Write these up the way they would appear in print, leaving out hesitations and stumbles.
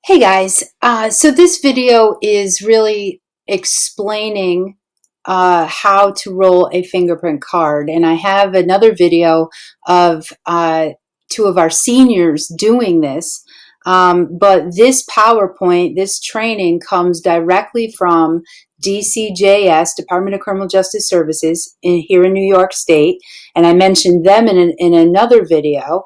Hey guys, so this video is really explaining how to roll a fingerprint card, and I have another video of two of our seniors doing this, but this PowerPoint, this training comes directly from DCJS, Department of Criminal Justice Services, here in New York State, and I mentioned them in another video.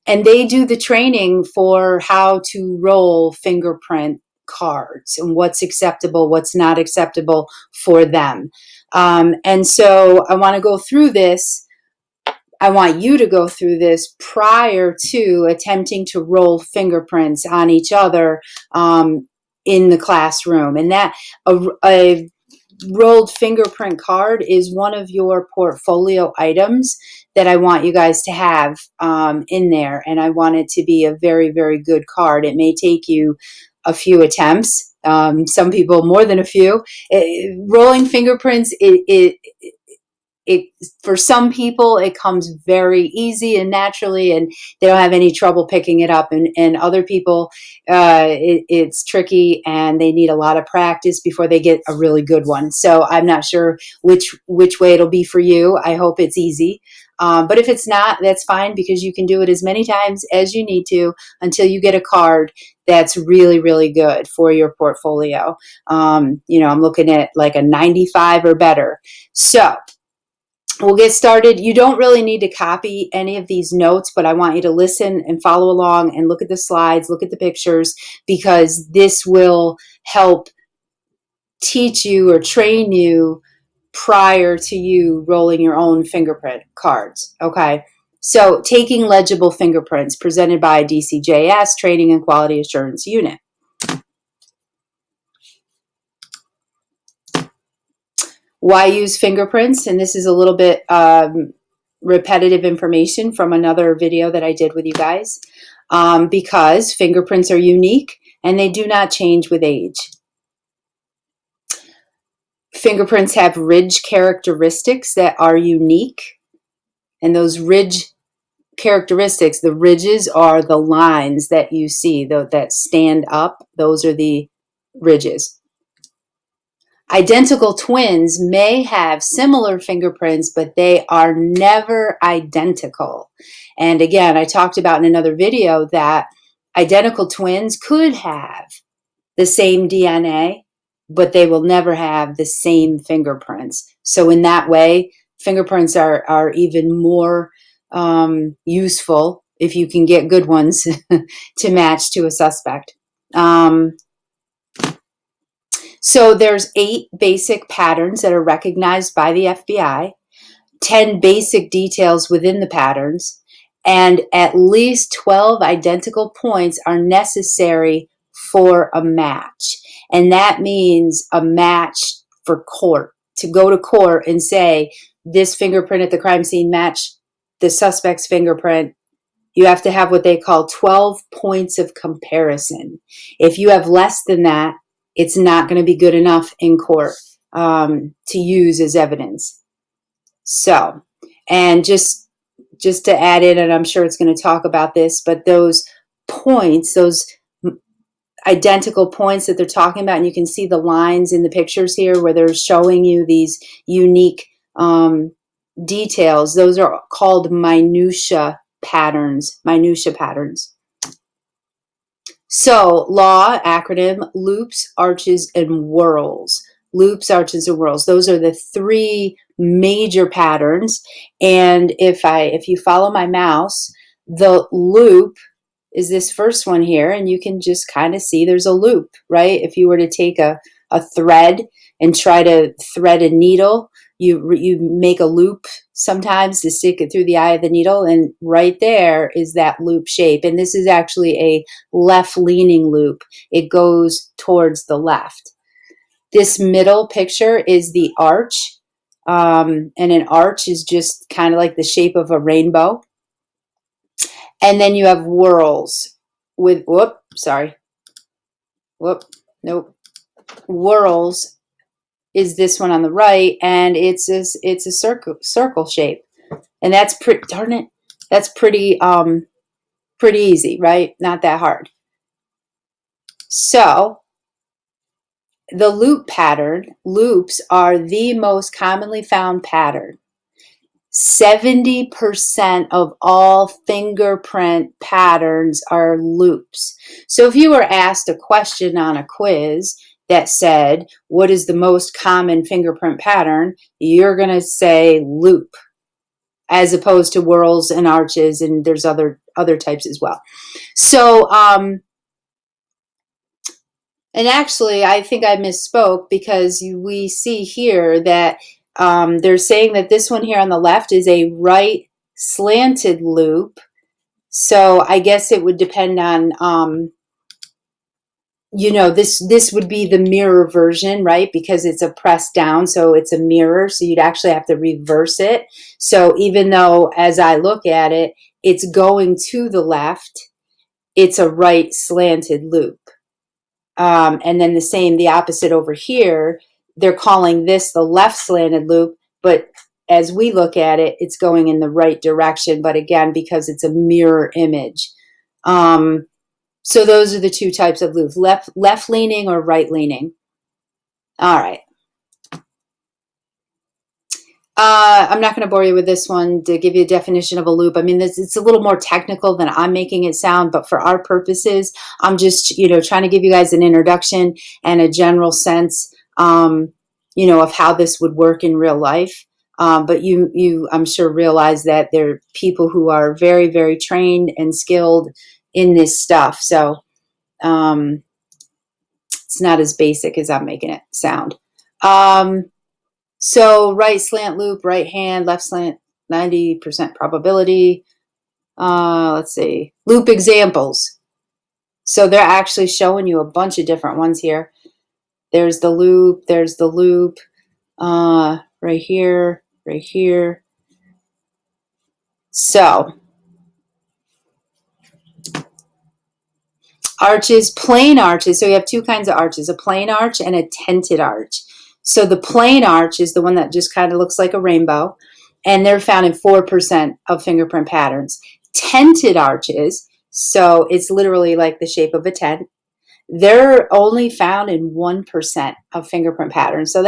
And they do the training for how to roll fingerprint cards and what's acceptable, what's not acceptable for them. And so I want to go through this. I want you to go through this prior to attempting to roll fingerprints on each other in the classroom. And that a rolled fingerprint card is one of your portfolio items that I want you guys to have in there. And I want it to be a very, very good card. It may take you a few attempts. Some people more than a few. Rolling fingerprints, for some people it comes very easy and naturally, and they don't have any trouble picking it up, and other people it's tricky and they need a lot of practice before they get a really good one. So I'm not sure which way it'll be for you. I hope it's easy, but if it's not, that's fine, because you can do it as many times as you need to until you get a card that's really, really good for your portfolio. I'm looking at like a 95 or better. So we'll get started. You don't really need to copy any of these notes, but I want you to listen and follow along and look at the slides, look at the pictures, because this will help teach you or train you prior to you rolling your own fingerprint cards. Okay. So taking legible fingerprints, presented by DCJS Training and Quality Assurance Unit. Why use fingerprints? And this is a little bit repetitive information from another video that I did with you guys, because fingerprints are unique and they do not change with age. Fingerprints have ridge characteristics that are unique, and those ridge characteristics, the ridges are the lines that you see that stand up. Those are the ridges. Identical twins may have similar fingerprints, but they are never identical. And again, I talked about in another video that identical twins could have the same DNA, but they will never have the same fingerprints. So in that way, fingerprints are even more useful if you can get good ones to match to a suspect. So there's 8 basic patterns that are recognized by the FBI, 10 basic details within the patterns, and at least 12 identical points are necessary for a match. And that means a match for court. To go to court and say, this fingerprint at the crime scene matched the suspect's fingerprint, you have to have what they call 12 points of comparison. If you have less than that, it's not going to be good enough in court to use as evidence. So, and just to add in, and I'm sure it's going to talk about this, but those points, those identical points that they're talking about, and you can see the lines in the pictures here where they're showing you these unique details. Those are called minutia patterns. So, law, acronym, loops, arches, and whorls. Loops, arches, and whorls. Those are the 3 major patterns. And if you follow my mouse, the loop is this first one here, and you can just kind of see there's a loop, right? If you were to take a thread and try to thread a needle, you make a loop sometimes to stick it through the eye of the needle, and right there is that loop shape. And this is actually a left-leaning loop. It goes towards the left. This middle picture is the arch, and an arch is just kind of like the shape of a rainbow. And then you have whorls with, whorls is this one on the right, and it's a circle shape, and that's pretty, darn it, that's pretty easy, right? Not that hard. So the loop pattern, loops are the most commonly found pattern. 70% of all fingerprint patterns are loops. So if you were asked a question on a quiz that said, what is the most common fingerprint pattern? You're going to say loop, as opposed to whorls and arches, and there's other types as well. So, and actually, I think I misspoke, because we see here that they're saying that this one here on the left is a right slanted loop. So I guess it would depend on, you know, this would be the mirror version, right? Because it's a press down, so it's a mirror. So you'd actually have to reverse it. So even though, as I look at it, it's going to the left, it's a right slanted loop. And then the opposite over here, they're calling this the left slanted loop, but as we look at it, it's going in the right direction, but again, because it's a mirror image. So those are the two types of loops, left leaning or right leaning. All right. I'm not going to bore you with this one to give you a definition of a loop. I mean, it's a little more technical than I'm making it sound, but for our purposes, I'm just, you know, trying to give you guys an introduction and a general sense, you know, of how this would work in real life. But you, I'm sure, realize that there are people who are very, very trained and skilled in this stuff. So it's not as basic as I'm making it sound. So right slant loop, right hand, left slant, 90% probability. Let's see, loop examples. So they're actually showing you a bunch of different ones here. There's the loop, right here, right here. So arches, plain arches. So you have two kinds of arches, a plain arch and a tented arch. So the plain arch is the one that just kind of looks like a rainbow, and they're found in 4% of fingerprint patterns. Tented arches, so it's literally like the shape of a tent, they're only found in 1% of fingerprint patterns. So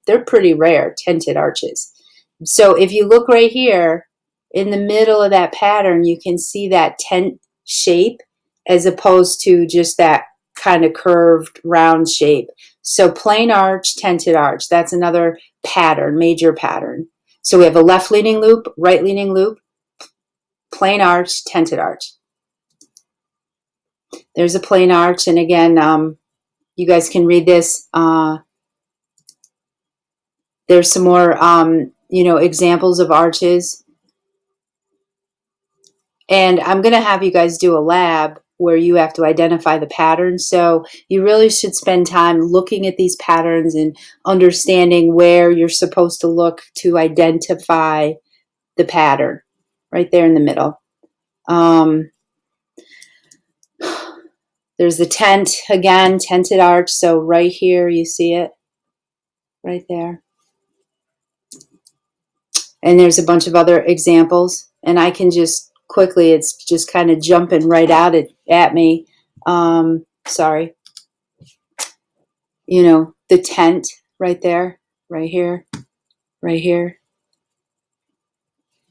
they're pretty rare, tented arches. So if you look right here in the middle of that pattern, you can see that tent shape as opposed to just that kind of curved round shape. So plain arch, tented arch, that's another pattern, major pattern. So we have a left leaning loop, right leaning loop, plain arch, tented arch. There's a plain arch, and again, you guys can read this. There's some more, you know, examples of arches. And I'm going to have you guys do a lab where you have to identify the patterns. So you really should spend time looking at these patterns and understanding where you're supposed to look to identify the pattern right there in the middle. There's the tent, again, tented arch. So right here, you see it right there. And there's a bunch of other examples. And I can just quickly, it's just kind of jumping right out at me. Sorry. You know, the tent right there, right here, right here.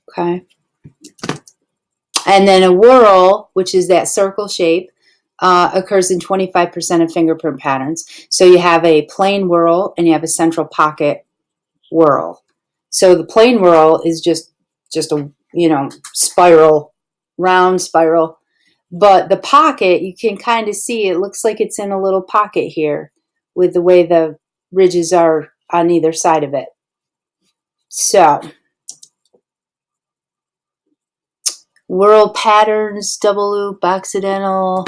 Okay. And then a whorl, which is that circle shape, occurs in 25% of fingerprint patterns. So you have a plain whorl and you have a central pocket whorl. So the plain whorl is just a, you know, spiral, round spiral. But the pocket, you can kind of see, it looks like it's in a little pocket here with the way the ridges are on either side of it. So whorl patterns, double loop, accidental.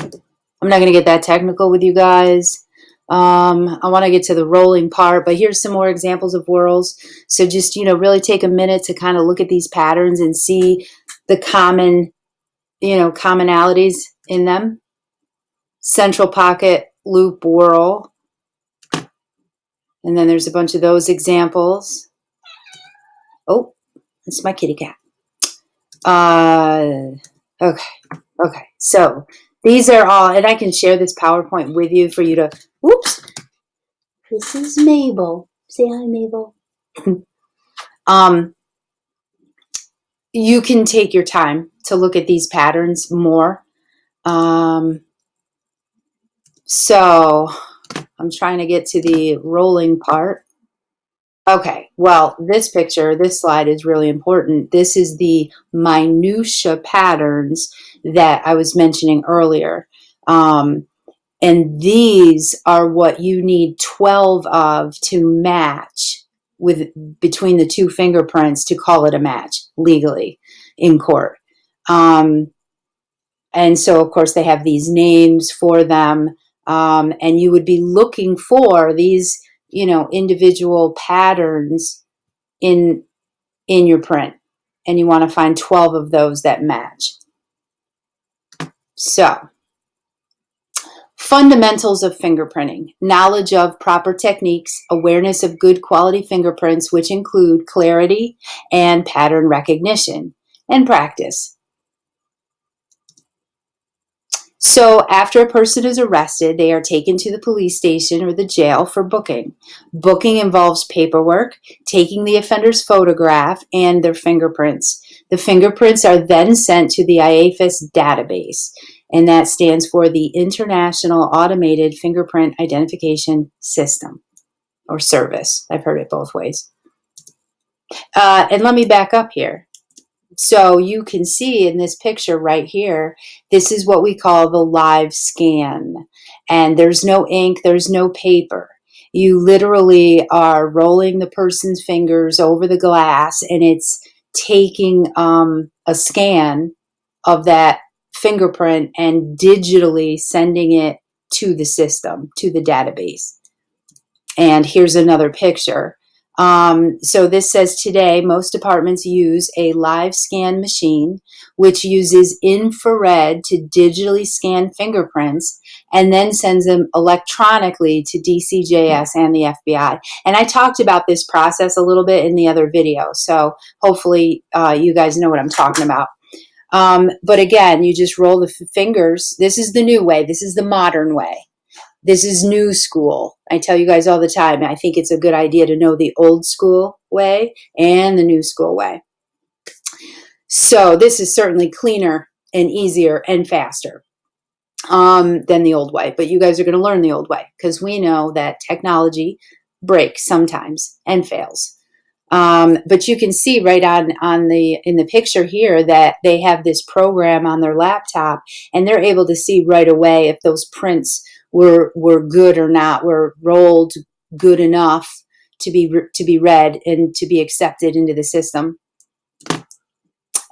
I'm not going to get that technical with you guys. I want to get to the rolling part, but here's some more examples of whorls. So just, you know, really take a minute to kind of look at these patterns and see the common, you know, commonalities in them. Central pocket, loop, whorl. And then there's a bunch of those examples. Oh, it's my kitty cat. Okay. So These are all, and I can share this PowerPoint with you for you to, whoops, this is Mabel. Say hi, Mabel. You can take your time to look at these patterns more. So I'm trying to get to the rolling part. Okay, well, this picture, this slide is really important. This is the minutia patterns that I was mentioning earlier. And these are what you need 12 of to match with between the two fingerprints to call it a match legally in court. And so, of course, they have these names for them. And you would be looking for these, individual patterns in your print. And you want to find 12 of those that match. So, fundamentals of fingerprinting: knowledge of proper techniques, awareness of good quality fingerprints, which include clarity and pattern recognition, and practice. So after a person is arrested, they are taken to the police station or the jail for booking. Booking involves paperwork, taking the offender's photograph, and their fingerprints. The fingerprints are then sent to the IAFIS database, and that stands for the International Automated Fingerprint Identification System or Service. I've heard it both ways. And let me back up here. So you can see in this picture right here, this is what we call the live scan. And there's no ink, there's no paper. You literally are rolling the person's fingers over the glass, and it's taking a scan of that fingerprint and digitally sending it to the system, to the database. And here's another picture. So this says today most departments use a live scan machine, which uses infrared to digitally scan fingerprints and then sends them electronically to DCJS and the FBI. And I talked about this process a little bit in the other video, so hopefully you guys know what I'm talking about. But again, you just roll the fingers. This is the new way. This is the modern way. This is new school. I tell you guys all the time, I think it's a good idea to know the old school way and the new school way. So this is certainly cleaner and easier and faster than the old way. But you guys are going to learn the old way because we know that technology breaks sometimes and fails. But you can see right in the picture here that they have this program on their laptop, and they're able to see right away if those prints were good or not, were rolled good enough to be read and to be accepted into the system.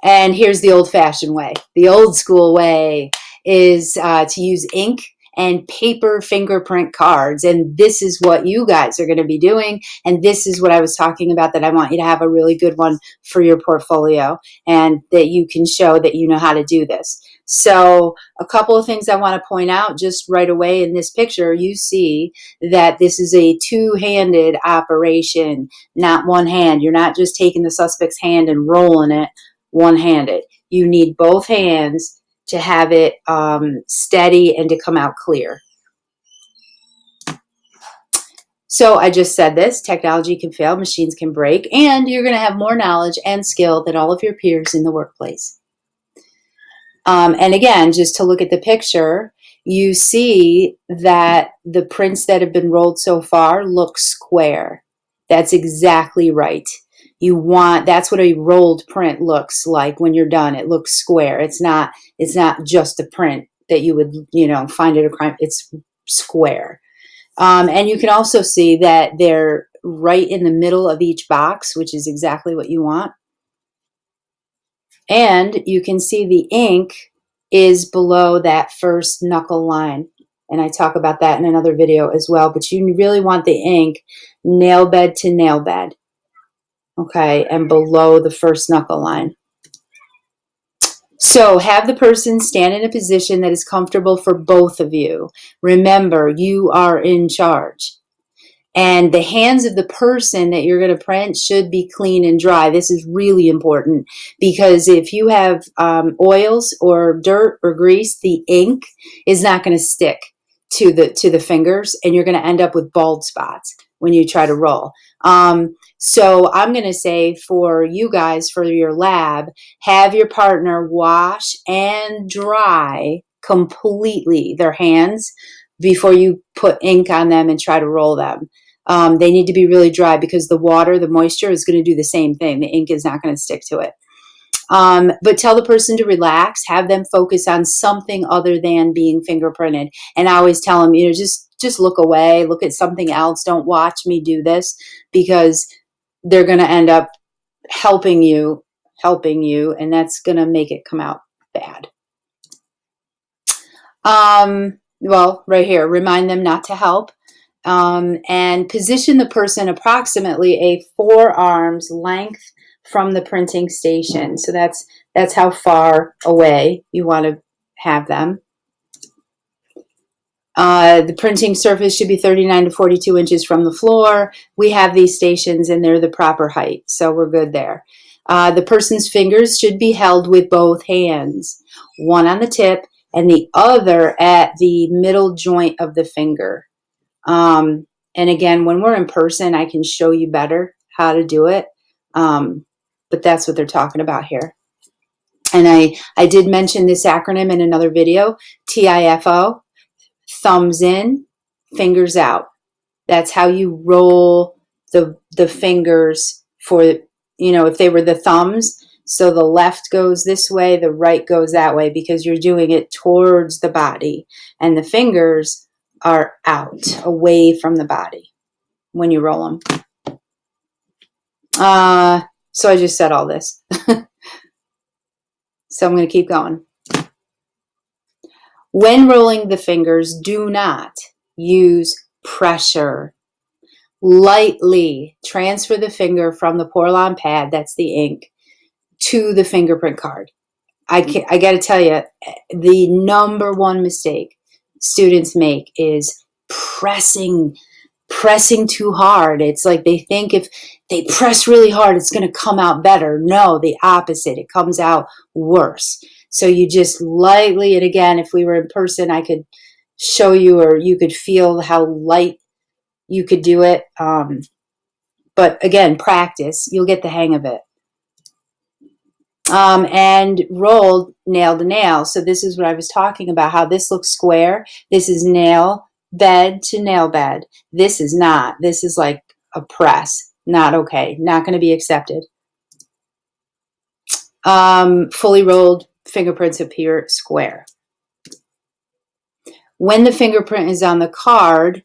And here's the old-fashioned way. The old school way is to use ink and paper fingerprint cards. And this is what you guys are going to be doing. And this is what I was talking about, that I want you to have a really good one for your portfolio and that you can show that you know how to do this. So a couple of things I want to point out just right away in this picture. You see that this is a two-handed operation, not one hand. You're not just taking the suspect's hand and rolling it one-handed. You need both hands to have it steady and to come out clear. So I just said this, technology can fail, machines can break, and you're going to have more knowledge and skill than all of your peers in the workplace. And again, just to look at the picture, you see that the prints that have been rolled so far look square. That's exactly right. That's what a rolled print looks like when you're done. It looks square. It's not just a print that you would, find at a crime. It's square. And you can also see that they're right in the middle of each box, which is exactly what you want. And you can see the ink is below that first knuckle line. And I talk about that in another video as well. But you really want the ink nail bed to nail bed. Okay, and below the first knuckle line. So have the person stand in a position that is comfortable for both of you. Remember, you are in charge. And the hands of the person that you're going to print should be clean and dry. This is really important because if you have oils or dirt or grease, the ink is not going to stick to the fingers, and you're going to end up with bald spots when you try to roll. So I'm going to say for you guys, for your lab, have your partner wash and dry completely their hands before you put ink on them and try to roll them. They need to be really dry because the water, the moisture is going to do the same thing. The ink is not going to stick to it. But tell the person to relax, have them focus on something other than being fingerprinted. And I always tell them, just look away, look at something else. Don't watch me do this because they're going to end up helping you, and that's going to make it come out bad. Well, right here, remind them not to help. And position the person approximately a 4 arms length from the printing station. So that's how far away you want to have them. The printing surface should be 39 to 42 inches from the floor. We have these stations and they're the proper height, so we're good there. The person's fingers should be held with both hands, one on the tip and the other at the middle joint of the finger. And again, when we're in person, I can show you better how to do it. But that's what they're talking about here. And I did mention this acronym in another video, TIFO, thumbs in, fingers out. That's how you roll the fingers for, if they were the thumbs. So the left goes this way, the right goes that way, because you're doing it towards the body. And the fingers are out, away from the body when you roll them. So I just said all this. So I'm going to keep going. When rolling the fingers, do not use pressure. Lightly transfer the finger from the Portland pad, that's the ink, to the fingerprint card. I got to tell you, the number one mistake students make is pressing too hard. It's like they think if they press really hard, it's going to come out better. No, the opposite. It comes out worse. So you just lightly, and again, if we were in person, I could show you, or you could feel how light you could do it. But again, practice, you'll get the hang of it. And rolled nail to nail. So this is what I was talking about, how this looks square. This is nail bed to nail bed. This is not. This is like a press. Not okay. Not going to be accepted. Fully rolled fingerprints appear square. When the fingerprint is on the card,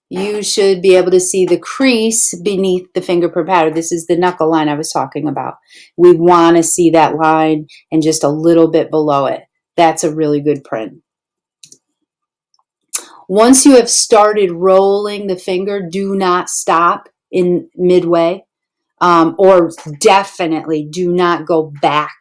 you should be able to see the crease beneath the fingerprint pattern. This is the knuckle line I was talking about. We want to see that line and just a little bit below it. That's a really good print. Once you have started rolling the finger, do not stop in midway, or definitely do not go back,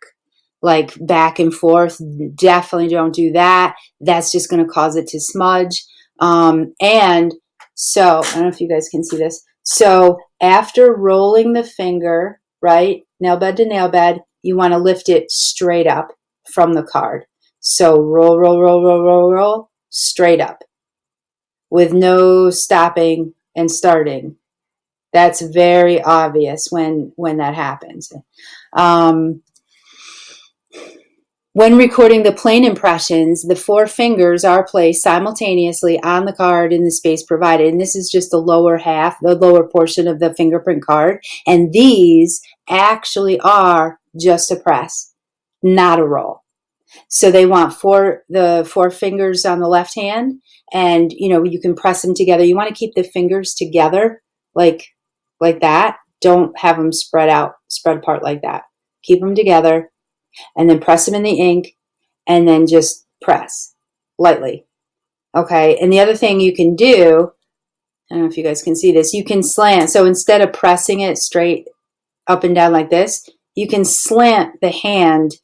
like back and forth. Definitely don't do that. That's just going to cause it to smudge. And so, I don't know if you guys can see this. So after rolling the finger, right, nail bed to nail bed, you want to lift it straight up from the card. So roll, roll, roll, roll, roll, roll, straight up with no stopping and starting. That's very obvious when that happens. When recording the plane impressions, the 4 fingers are placed simultaneously on the card in the space provided. And this is just the lower half, the lower portion of the fingerprint card. And these actually are just a press, not a roll. So they want the 4 fingers on the left hand, and you can press them together. You want to keep the fingers together like that. Don't have them spread apart like that. Keep them together. And then press them in the ink, and then just press lightly. Okay, and the other thing you can do, I don't know if you guys can see this, you can slant. So instead of pressing it straight up and down like this, you can slant the hand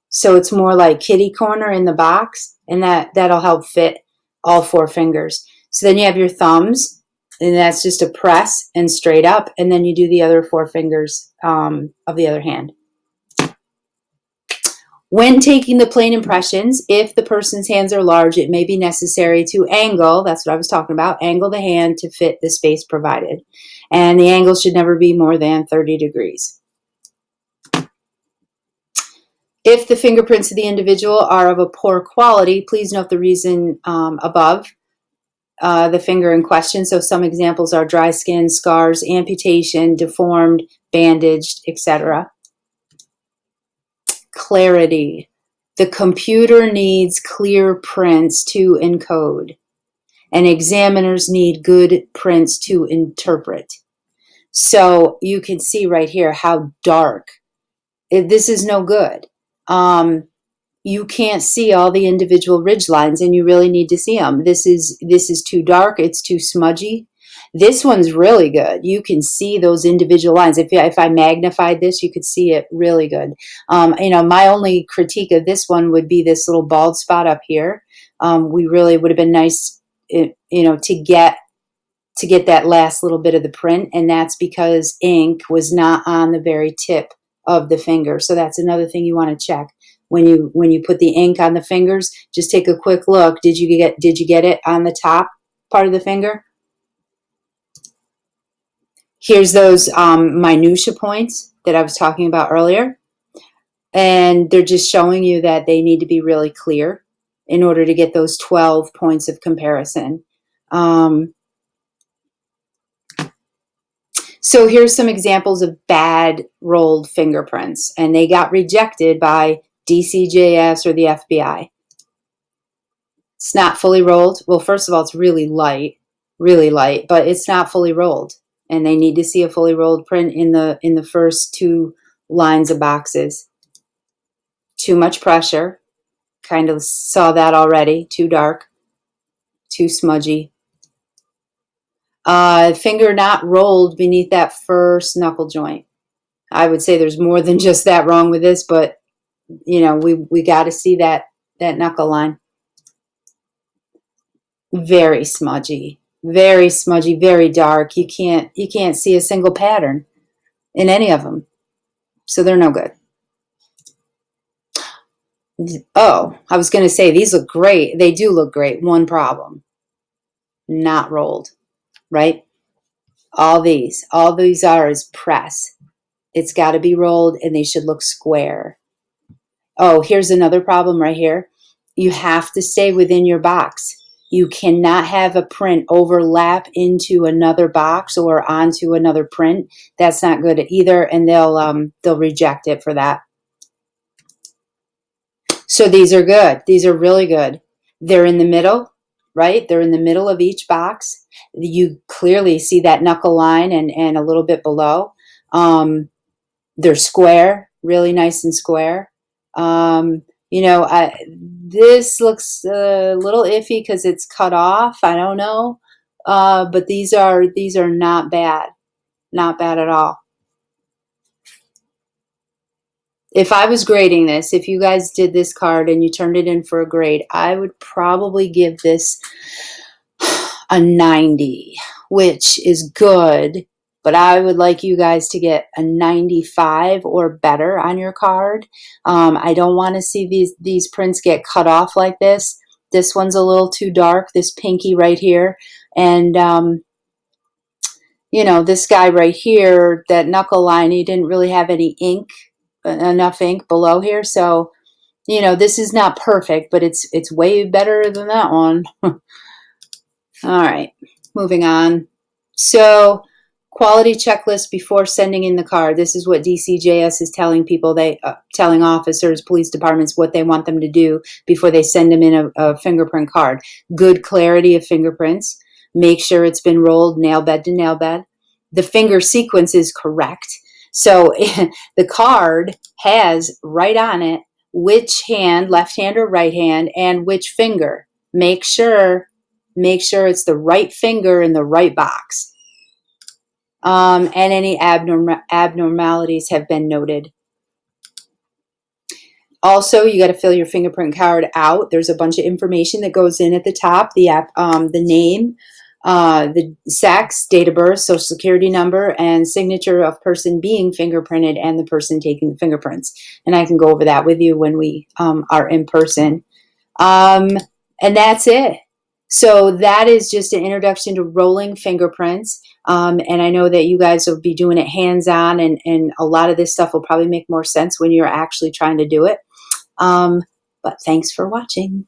so it's more like kitty corner in the box, and that'll help fit all 4 fingers. So then you have your thumbs, And that's just a press and straight up, and then you do the other 4 fingers of the other hand. When taking the plane impressions, if the person's hands are large, it may be necessary to angle, that's what I was talking about, angle the hand to fit the space provided. And the angle should never be more than 30 degrees. If the fingerprints of the individual are of a poor quality, please note the reason above the finger in question. So some examples are dry skin, scars, amputation, deformed, bandaged, etc. Clarity. The computer needs clear prints to encode, and examiners need good prints to interpret. So you can see right here how dark. This is no good. You can't see all the individual ridge lines, and you really need to see them. This is too dark. It's too smudgy. This one's really good. You can see those individual lines. If I magnified this, you could see it really good. You know, my only critique of this one would be this little bald spot up here. We really would have been nice, you know, to get that last little bit of the print, and that's because ink was not on the very tip of the finger. So that's another thing you want to check when you put the ink on the fingers. Just take a quick look. Did you get it on the top part of the finger? Here's those minutia points that I was talking about earlier, and they're just showing you that they need to be really clear in order to get those 12 points of comparison. So here's some examples of bad rolled fingerprints, and they got rejected by DCJS or the FBI. It's not fully rolled. Well, first of all, it's really light, but it's not fully rolled, and they need to see a fully rolled print in the first 2 lines of boxes. Too much pressure. Kind of saw that already. Too dark. Too smudgy. Finger not rolled beneath that first knuckle joint. I would say there's more than just that wrong with this, but you know, we got to see that knuckle line. Very smudgy, very dark. You can't see a single pattern in any of them, so they're no good. Oh, I was going to say these look great. They do look great. One problem: not rolled, right? All these are is press. It's got to be rolled, and they should look square. Oh, here's another problem right here. You have to stay within your box. You cannot have a print overlap into another box or onto another print. That's not good either, and they'll reject it for that. So these are good. These are really good. They're in the middle, right? They're in the middle of each box. You clearly see that knuckle line and a little bit below. They're square, really nice and square. You know, this looks a little iffy because it's cut off. I don't know, but these are not bad at all. If I was grading this, if you guys did this card and you turned it in for a grade, I would probably give this a 90, which is good. But I would like you guys to get a 95 or better on your card. I don't want to see these prints get cut off like this. This one's a little too dark, this pinky right here. And, you know, this guy right here, that knuckle line, he didn't really have any ink, enough ink below here. So, you know, this is not perfect, but it's way better than that one. All right, moving on. So, quality checklist before sending in the card. This is what DCJS is telling people, telling officers, police departments what they want them to do before they send them in a fingerprint card. Good clarity of fingerprints. Make sure it's been rolled nail bed to nail bed. The finger sequence is correct. So the card has right on it which hand, left hand or right hand, and which finger. Make sure it's the right finger in the right box. And any abnormalities have been noted. Also, you got to fill your fingerprint card out. There's a bunch of information that goes in at the top. The name, the sex, date of birth, social security number, and signature of person being fingerprinted and the person taking the fingerprints. And I can go over that with you when we are in person. And that's it. So that is just an introduction to rolling fingerprints. And I know that you guys will be doing it hands-on, and a lot of this stuff will probably make more sense when you're actually trying to do it. But thanks for watching.